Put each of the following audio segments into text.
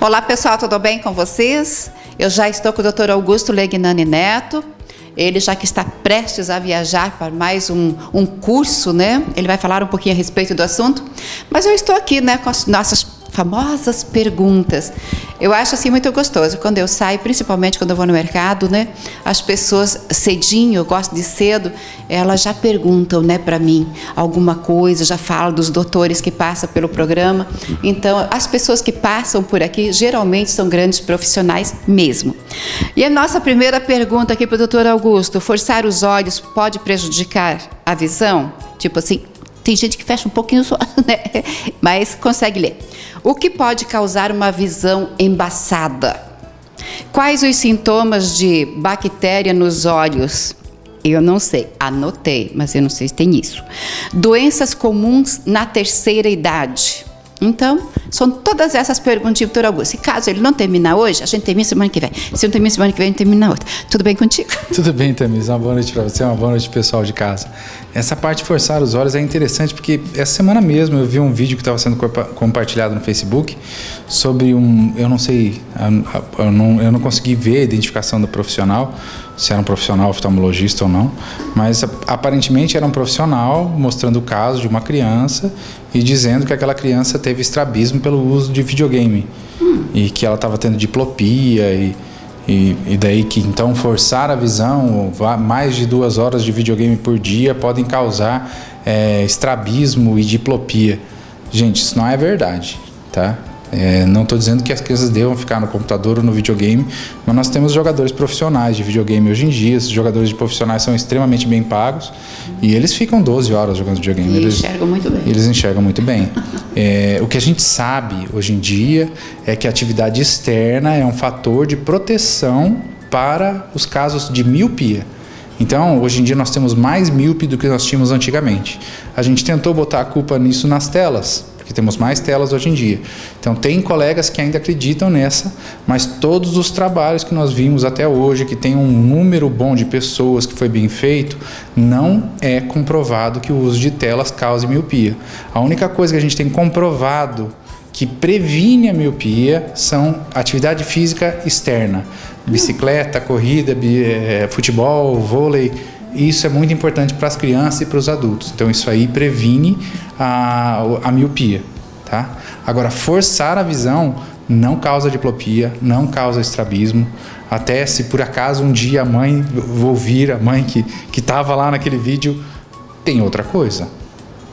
Olá pessoal, tudo bem com vocês? Eu já estou com o Dr. Augusto Legnani Neto. Ele já que está prestes a viajar para mais um curso, né? Ele vai falar um pouquinho a respeito do assunto. Mas eu estou aqui, né, com as nossas famosas perguntas. Eu acho assim muito gostoso quando eu saio, principalmente quando eu vou no mercado, né? As pessoas cedinho, eu gosto de cedo, elas já perguntam, né, para mim alguma coisa, já falam dos doutores que passam pelo programa. Então, as pessoas que passam por aqui geralmente são grandes profissionais mesmo. E a nossa primeira pergunta aqui para o Dr. Augusto: forçar os olhos pode prejudicar a visão? Tipo assim, tem gente que fecha um pouquinho os olhos, né? Mas consegue ler. O que pode causar uma visão embaçada? Quais os sintomas de bactéria nos olhos? Eu não sei, anotei, mas eu não sei se tem isso. Doenças comuns na terceira idade. Então, são todas essas perguntinhas, doutor Augusto. E caso ele não terminar hoje, a gente termina semana que vem. Se não termina semana que vem, a gente termina outra. Tudo bem contigo? Tudo bem, Tamires. Uma boa noite para você, uma boa noite pessoal de casa. Essa parte de forçar os olhos é interessante porque essa semana mesmo eu vi um vídeo que estava sendo compartilhado no Facebook sobre eu não sei, eu não consegui ver a identificação do profissional, se era um profissional oftalmologista ou não, mas aparentemente era um profissional mostrando o caso de uma criança e dizendo que aquela criança teve estrabismo pelo uso de videogame e que ela estava tendo diplopia e daí que então forçar a visão, mais de 2 horas de videogame por dia podem causar estrabismo e diplopia. Gente, isso não é verdade, tá? Não estou dizendo que as crianças devam ficar no computador ou no videogame, mas nós temos jogadores profissionais de videogame hoje em dia. Esses jogadores profissionais são extremamente bem pagos e eles ficam 12 horas jogando videogame. E eles enxergam muito bem. Eles enxergam muito bem. O que a gente sabe hoje em dia é que a atividade externa é um fator de proteção para os casos de miopia. Então, hoje em dia nós temos mais míope do que nós tínhamos antigamente. A gente tentou botar a culpa nisso nas telas, porque temos mais telas hoje em dia. Então, tem colegas que ainda acreditam nessa, mas todos os trabalhos que nós vimos até hoje, que tem um número bom de pessoas que foi bem feito, não é comprovado que o uso de telas cause miopia. A única coisa que a gente tem comprovado que previne a miopia são atividade física externa. Bicicleta, corrida, futebol, vôlei. Isso é muito importante para as crianças e para os adultos. Então, isso aí previne a miopia, tá? Agora, forçar a visão não causa diplopia, não causa estrabismo. Até se por acaso um dia a mãe, vou ouvir a mãe que estava lá naquele vídeo, tem outra coisa.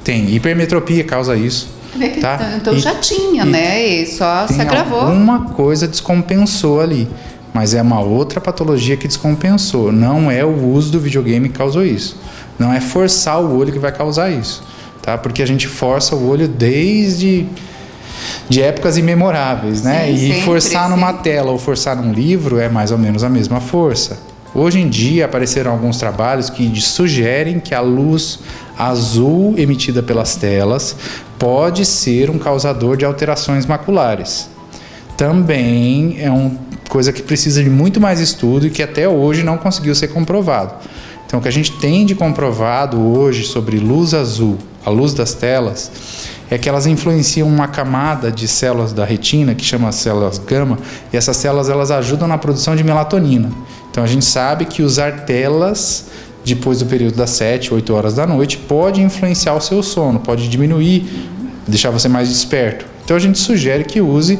Tem hipermetropia, causa isso. Tá? Então já tinha, né? E só se agravou. Alguma coisa descompensou ali. Mas é uma outra patologia que descompensou. Não é o uso do videogame que causou isso. Não é forçar o olho que vai causar isso. Tá? Porque a gente força o olho desde épocas imemoráveis, né? Sim, e forçar numa tela ou forçar num livro é mais ou menos a mesma força. Hoje em dia apareceram alguns trabalhos que sugerem que a luz azul emitida pelas telas pode ser um causador de alterações maculares. Também é uma coisa que precisa de muito mais estudo e que até hoje não conseguiu ser comprovado. Então, o que a gente tem de comprovado hoje sobre luz azul, a luz das telas, é que elas influenciam uma camada de células da retina, que chama células gama, e essas células elas ajudam na produção de melatonina. Então, a gente sabe que usar telas depois do período das 7, 8 horas da noite pode influenciar o seu sono, pode diminuir, deixar você mais desperto. Então, a gente sugere que use,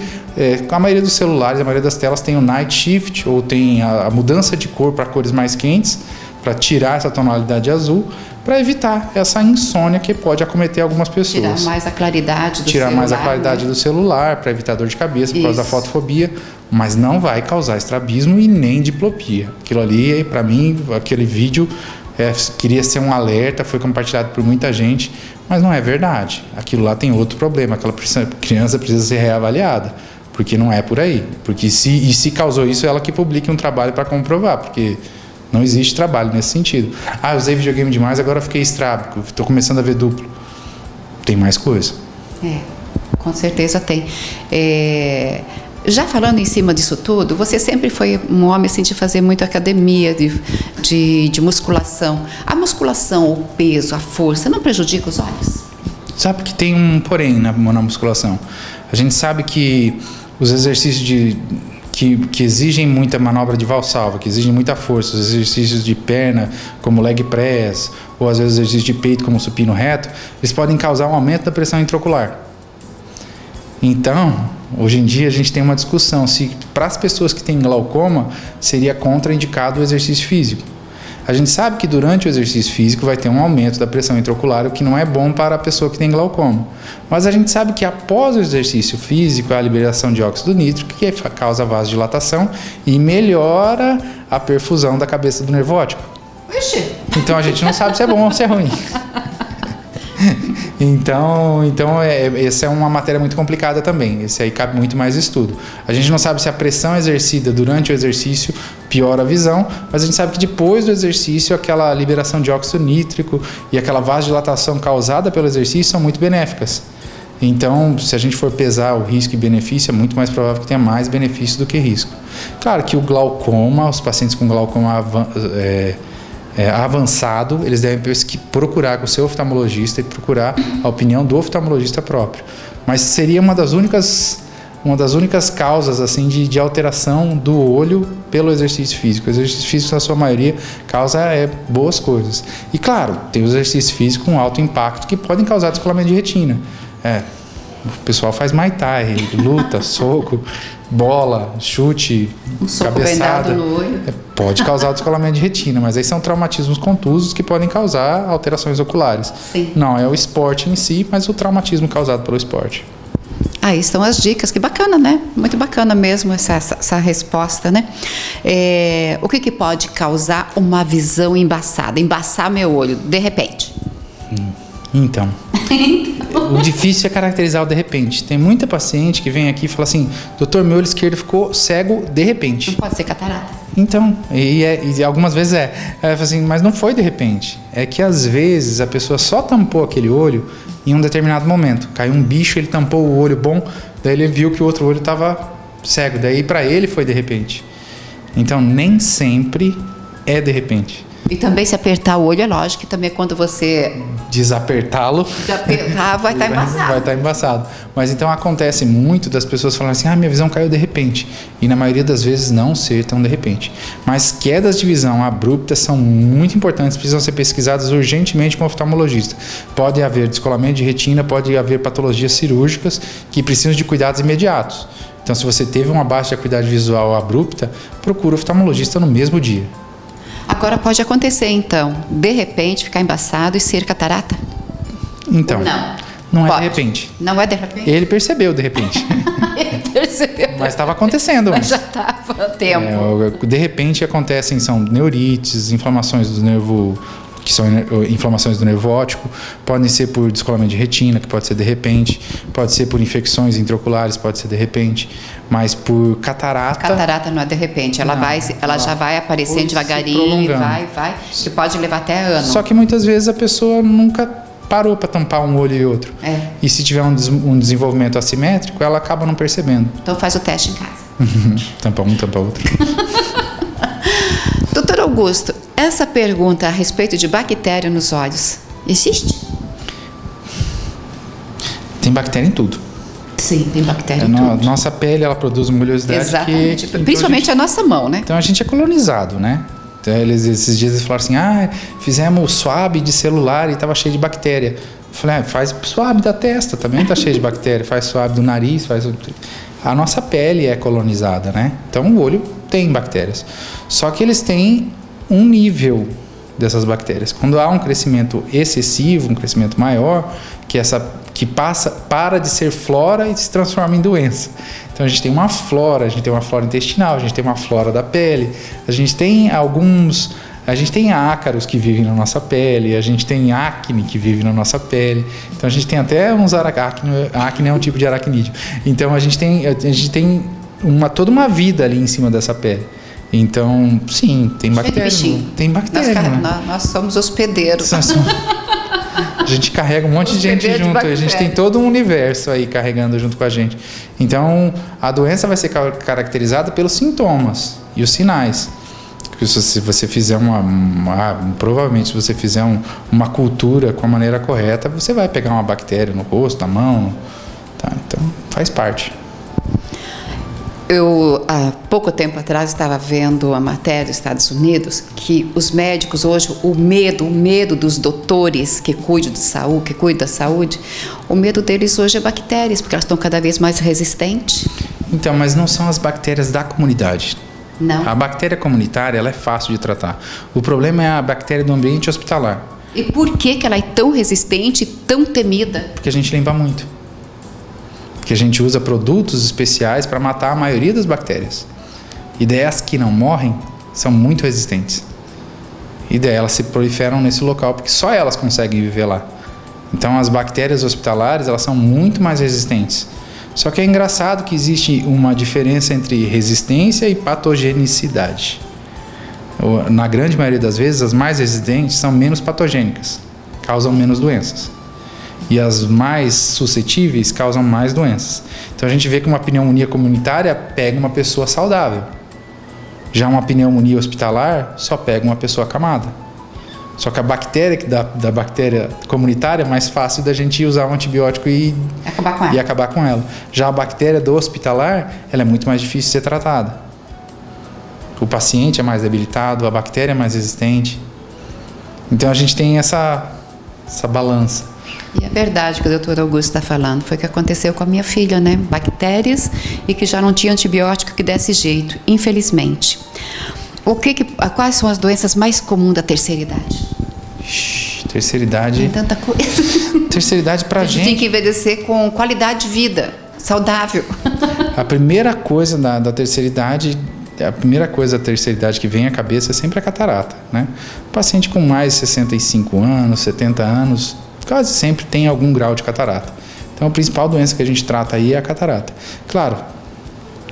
a maioria dos celulares, a maioria das telas tem o night shift, ou tem a mudança de cor para cores mais quentes, para tirar essa tonalidade azul, para evitar essa insônia que pode acometer algumas pessoas. Tirar mais a claridade do celular. Tirar mais a claridade do celular, para evitar dor de cabeça, por causa da fotofobia, mas não vai causar estrabismo e nem diplopia. Aquilo ali, para mim, aquele vídeo queria ser um alerta, foi compartilhado por muita gente, mas não é verdade. Aquilo lá tem outro problema, aquela criança precisa ser reavaliada, porque não é por aí. Porque se causou isso, ela que publique um trabalho para comprovar, porque não existe trabalho nesse sentido. Ah, eu usei videogame demais, agora fiquei estrábico, estou começando a ver duplo. Tem mais coisa. Com certeza tem. Já falando em cima disso tudo, você sempre foi um homem assim, de fazer muita academia, de musculação. A musculação, o peso, a força, não prejudica os olhos? Sabe que tem um porém na musculação. A gente sabe que os exercícios que exigem muita manobra de valsalva, que exigem muita força, os exercícios de perna, como leg press, ou às vezes exercícios de peito, como supino reto, eles podem causar um aumento da pressão intraocular. Então, hoje em dia a gente tem uma discussão se para as pessoas que têm glaucoma seria contraindicado o exercício físico. A gente sabe que durante o exercício físico vai ter um aumento da pressão intraocular, o que não é bom para a pessoa que tem glaucoma. Mas a gente sabe que após o exercício físico, há a liberação de óxido nítrico, que causa vasodilatação e melhora a perfusão da cabeça do nervo óptico. Ixi. Então a gente não sabe se é bom ou se é ruim. Então essa é uma matéria muito complicada também. Esse aí cabe muito mais estudo. A gente não sabe se a pressão exercida durante o exercício piora a visão, mas a gente sabe que depois do exercício aquela liberação de óxido nítrico e aquela vasodilatação causada pelo exercício são muito benéficas. Então, se a gente for pesar o risco e benefício, é muito mais provável que tenha mais benefício do que risco. Claro que o glaucoma, os pacientes com glaucoma avançado, eles devem procurar com o seu oftalmologista e procurar a opinião do oftalmologista próprio. Mas seria uma das únicas causas assim de alteração do olho pelo exercício físico. O exercício físico, na sua maioria, causa boas coisas. E claro, tem os exercícios físicos com alto impacto que podem causar descolamento de retina. O pessoal faz Muay Thai, luta, soco, bola, chute, cabeçada. No olho. Pode causar o descolamento de retina, mas aí são traumatismos contusos que podem causar alterações oculares. Sim. Não é o esporte em si, mas o traumatismo causado pelo esporte. Aí estão as dicas, que bacana, né? Muito bacana mesmo essa resposta, né? O que pode causar uma visão embaçada, embaçar meu olho, de repente? Então, o difícil é caracterizar o de repente. Tem muita paciente que vem aqui e fala assim: doutor, meu olho esquerdo ficou cego de repente. Não pode ser catarata. Então, e algumas vezes ela fala assim, mas não foi de repente. É que às vezes a pessoa só tampou aquele olho em um determinado momento. Caiu um bicho, ele tampou o olho bom, daí ele viu que o outro olho estava cego. Daí para ele foi de repente. Então, nem sempre é de repente. E também se apertar o olho, é lógico que também quando você desapertá-lo, vai estar embaçado. Vai estar embaçado. Mas então acontece muito das pessoas falarem assim: minha visão caiu de repente. E na maioria das vezes não ser tão de repente. Mas quedas de visão abruptas são muito importantes, precisam ser pesquisadas urgentemente com o oftalmologista. Pode haver descolamento de retina, pode haver patologias cirúrgicas que precisam de cuidados imediatos. Então, se você teve uma baixa acuidade visual abrupta, procura o oftalmologista no mesmo dia. Agora pode acontecer, então, de repente ficar embaçado e ser catarata? Então, não é de repente. Não é de repente? Ele percebeu de repente. Ele percebeu. Mas estava acontecendo. Mas já estava tempo. De repente acontecem, são neurites, inflamações do nervo, que são inflamações do nervo óptico, podem ser por descolamento de retina, que pode ser de repente, pode ser por infecções intraoculares, pode ser de repente, mas por catarata... Catarata não é de repente, ela já vai aparecendo devagarinho e vai, que pode levar até anos. Só que muitas vezes a pessoa nunca parou para tampar um olho e outro. E se tiver um desenvolvimento assimétrico, ela acaba não percebendo. Então faz o teste em casa. Tampa um, tampa outro. Doutor Augusto, essa pergunta a respeito de bactéria nos olhos, existe? Tem bactéria em tudo. Sim, tem bactéria em tudo. Nossa pele, ela produz uma oleosidade. Exatamente. Principalmente a nossa mão, né? Então a gente é colonizado, né? Então, esses dias eles falaram assim: fizemos swab de celular e estava cheio de bactéria. Eu falei: faz swab da testa, também está cheio de bactéria. Faz swab do nariz, A nossa pele é colonizada, né? Então o olho tem bactérias. Só que eles têm um nível dessas bactérias. Quando há um crescimento excessivo, um crescimento maior, para de ser flora e se transforma em doença. Então a gente tem uma flora intestinal, a gente tem uma flora da pele, a gente tem ácaros que vivem na nossa pele, a gente tem acne que vive na nossa pele. Então a gente tem até uns acne é um tipo de aracnídeo. Então a gente tem toda uma vida ali em cima dessa pele. Então, sim, tem bactéria. Tem bactéria. Nós somos hospedeiros. A gente carrega um monte de gente junto. A gente tem todo um universo aí carregando junto com a gente. Então, a doença vai ser caracterizada pelos sintomas e os sinais. Se você fizer provavelmente se você fizer uma cultura com a maneira correta, você vai pegar uma bactéria no rosto, na mão. Tá? Então, faz parte. Eu, há pouco tempo atrás, estava vendo uma matéria dos Estados Unidos que os médicos hoje, o medo dos doutores que cuidam da saúde, o medo deles hoje é bactérias, porque elas estão cada vez mais resistentes. Então, mas não são as bactérias da comunidade. Não. A bactéria comunitária, ela é fácil de tratar. O problema é a bactéria do ambiente hospitalar. E por que ela é tão resistente e tão temida? Porque a gente limpa muito. Porque a gente usa produtos especiais para matar a maioria das bactérias. E daí as que não morrem são muito resistentes. E daí elas se proliferam nesse local, porque só elas conseguem viver lá. Então as bactérias hospitalares, elas são muito mais resistentes. Só que é engraçado que existe uma diferença entre resistência e patogenicidade. Na grande maioria das vezes, as mais resistentes são menos patogênicas, causam menos doenças. E as mais suscetíveis causam mais doenças. Então a gente vê que uma pneumonia comunitária pega uma pessoa saudável. Já uma pneumonia hospitalar só pega uma pessoa acamada. Só que a bactéria da bactéria comunitária é mais fácil da gente usar um antibiótico e acabar com ela. Já a bactéria do hospitalar, ela é muito mais difícil de ser tratada. O paciente é mais debilitado, a bactéria é mais resistente. Então a gente tem essa balança. E é verdade que o doutor Augusto está falando, foi o que aconteceu com a minha filha, né? Bactérias e que já não tinha antibiótico que desse jeito, infelizmente. Quais são as doenças mais comuns da terceira idade? Terceira idade... Tem tanta coisa. Terceira idade pra gente... tem que envelhecer com qualidade de vida, saudável. A primeira coisa da terceira idade... A primeira coisa da terceira idade que vem à cabeça é sempre a catarata, né? O paciente com mais de 65 anos, 70 anos... quase sempre tem algum grau de catarata. Então, a principal doença que a gente trata aí é a catarata. Claro,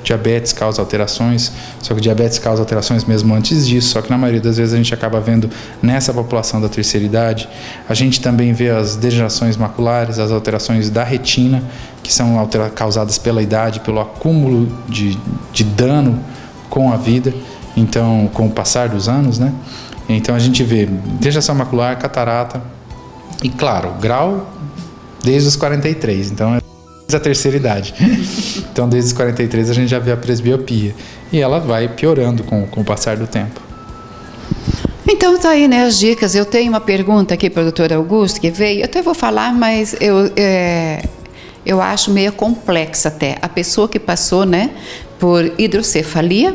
diabetes causa alterações, só que o diabetes causa alterações mesmo antes disso, só que na maioria das vezes a gente acaba vendo nessa população da terceira idade. A gente também vê as degenerações maculares, as alterações da retina, que são causadas pela idade, pelo acúmulo de dano com a vida, então, com o passar dos anos, né? Então, a gente vê degeneração macular, catarata, e claro, grau desde os 43, então é a terceira idade. Então desde os 43 a gente já vê a presbiopia e ela vai piorando com o passar do tempo. Então tá aí, né, as dicas. Eu tenho uma pergunta aqui para o doutor Augusto que veio, eu até vou falar, mas eu acho meio complexa até. A pessoa que passou, né, por hidrocefalia,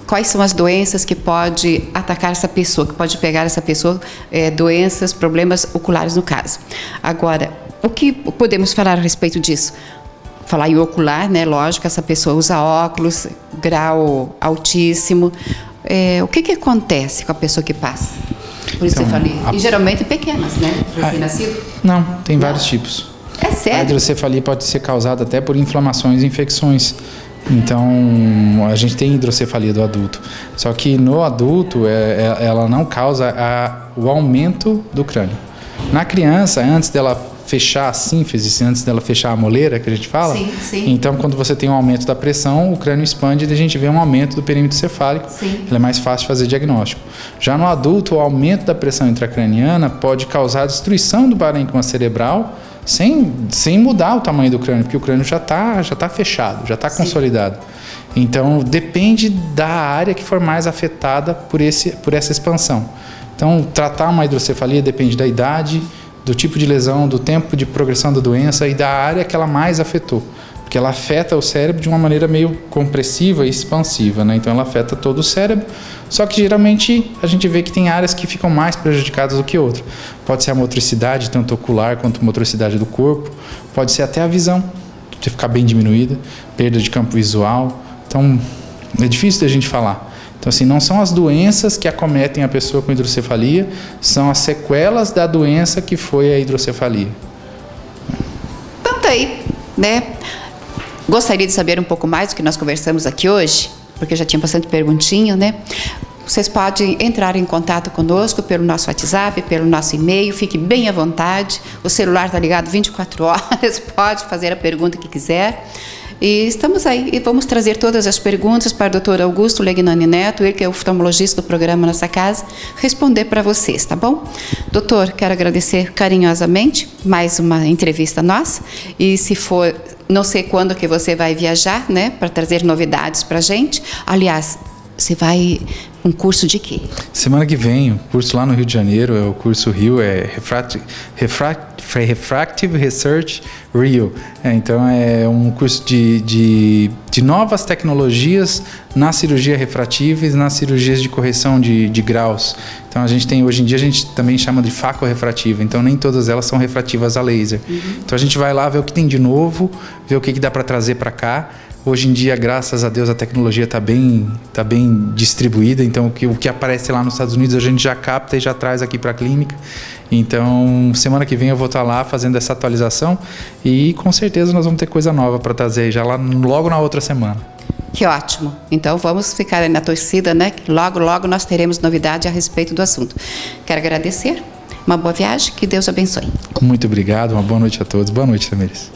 quais são as doenças que pode atacar essa pessoa, que pode pegar essa pessoa, doenças, problemas oculares no caso. Agora, o que podemos falar a respeito disso? Falar em ocular, né? Lógico, essa pessoa usa óculos, grau altíssimo. O que acontece com a pessoa que passa por hidrocefalia? E geralmente pequenas, né? Recém-nascido? Não, tem vários tipos. É sério? A hidrocefalia pode ser causada até por inflamações e infecções. Então, a gente tem hidrocefalia do adulto. Só que no adulto, ela não causa o aumento do crânio. Na criança, antes dela fechar a sínfise, antes dela fechar a moleira, que a gente fala, sim. Então, quando você tem um aumento da pressão, o crânio expande e a gente vê um aumento do perímetro cefálico. Sim. Ele é mais fácil de fazer diagnóstico. Já no adulto, o aumento da pressão intracraniana pode causar a destruição do parênquima cerebral, sem mudar o tamanho do crânio, porque o crânio já tá fechado, já está consolidado. Então, depende da área que for mais afetada por essa expansão. Então, tratar uma hidrocefalia depende da idade, do tipo de lesão, do tempo de progressão da doença e da área que ela mais afetou. Porque ela afeta o cérebro de uma maneira meio compressiva e expansiva, né? Então ela afeta todo o cérebro, só que geralmente a gente vê que tem áreas que ficam mais prejudicadas do que outras. Pode ser a motricidade, tanto ocular quanto a motricidade do corpo, pode ser até a visão, de ficar bem diminuída, perda de campo visual. Então é difícil da gente falar. Então, assim, não são as doenças que acometem a pessoa com hidrocefalia, são as sequelas da doença que foi a hidrocefalia. Então tá aí, né? Gostaria de saber um pouco mais do que nós conversamos aqui hoje, porque já tinha bastante perguntinha, né? Vocês podem entrar em contato conosco pelo nosso WhatsApp, pelo nosso e-mail, fique bem à vontade. O celular está ligado 24 horas, pode fazer a pergunta que quiser. E estamos aí e vamos trazer todas as perguntas para o doutor Augusto Legnani Neto, ele que é o oftalmologista do programa Nossa Casa, responder para vocês, tá bom? Doutor, quero agradecer carinhosamente mais uma entrevista nossa, e se for, não sei quando que você vai viajar, né, para trazer novidades para a gente. Aliás, você vai um curso de quê? Semana que vem, o curso lá no Rio de Janeiro, é o curso Rio, é Refractive Research Rio. Então é um curso de novas tecnologias na cirurgia refrativa e nas cirurgias de correção de graus. Então a gente tem, hoje em dia a gente também chama de facorefrativa, então nem todas elas são refrativas a laser. Então a gente vai lá ver o que tem de novo, ver o que dá para trazer para cá. Hoje em dia, graças a Deus, a tecnologia está bem distribuída, então o que aparece lá nos Estados Unidos a gente já capta e já traz aqui para a clínica. Então, semana que vem eu vou estar lá fazendo essa atualização e com certeza nós vamos ter coisa nova para trazer já lá logo na outra semana. Que ótimo. Então vamos ficar aí na torcida, né? Logo, logo nós teremos novidade a respeito do assunto. Quero agradecer. Uma boa viagem, que Deus abençoe. Muito obrigado, uma boa noite a todos. Boa noite, Tamires.